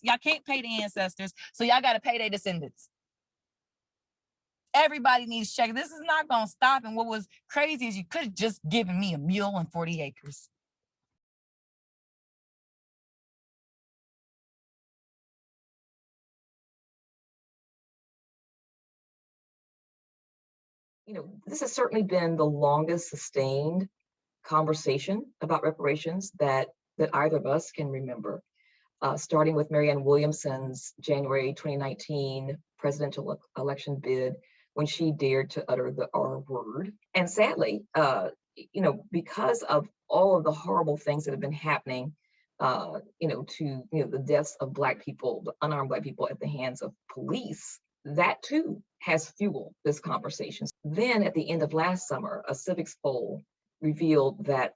Y'all can't pay the ancestors, so y'all got to pay their descendants. Everybody needs check. This is not going to stop. And what was crazy is you could have just given me a mule and 40 acres. This has certainly been the longest sustained conversation about reparations that either of us can remember, starting with Marianne Williamson's January 2019 presidential election bid, when she dared to utter the R word. And sadly, because of all of the horrible things that have been happening, to the deaths of Black people, the unarmed Black people at the hands of police, that too has fueled this conversation. Then at the end of last summer, a civics poll revealed that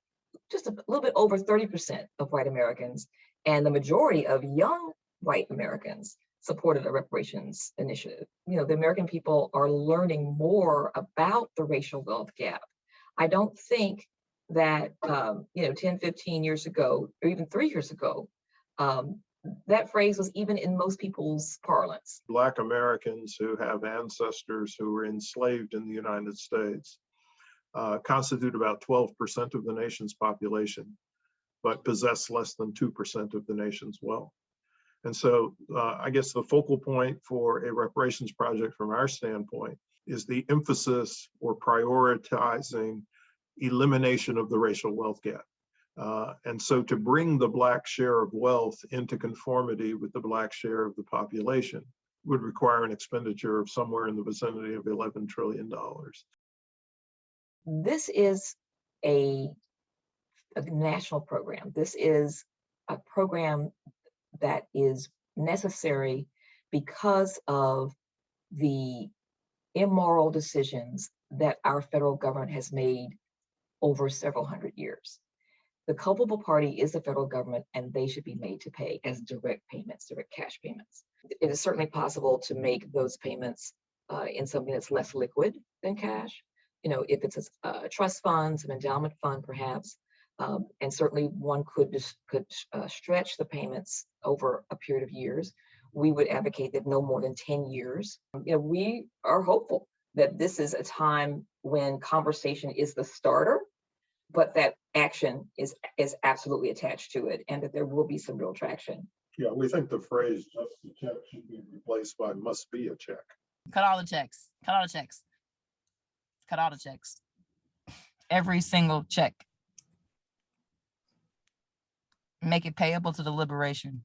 just a little bit over 30% of white Americans and the majority of young white Americans supported a reparations initiative. The American people are learning more about the racial wealth gap. I don't think that, 10, 15 years ago, or even 3 years ago, that phrase was even in most people's parlance. Black Americans who have ancestors who were enslaved in the United States constitute about 12% of the nation's population, but possess less than 2% of the nation's wealth. And so I guess the focal point for a reparations project from our standpoint is the emphasis or prioritizing elimination of the racial wealth gap. And so to bring the Black share of wealth into conformity with the Black share of the population would require an expenditure of somewhere in the vicinity of $11 trillion. This is a national program. This is a program that is necessary because of the immoral decisions that our federal government has made over several hundred years. The culpable party is the federal government, and they should be made to pay as direct payments, direct cash payments. It is certainly possible to make those payments in something that's less liquid than cash. If it's a trust fund, an endowment fund, perhaps, and certainly one could stretch the payments over a period of years. We would advocate that no more than 10 years. We are hopeful that this is a time when conversation is the starter, but that action is absolutely attached to it, and that there will be some real traction. Yeah, we think the phrase "just a check" should be replaced by "must be a check." Cut all the checks. Cut all the checks. Cut all the checks. Every single check. Make it payable to the liberation.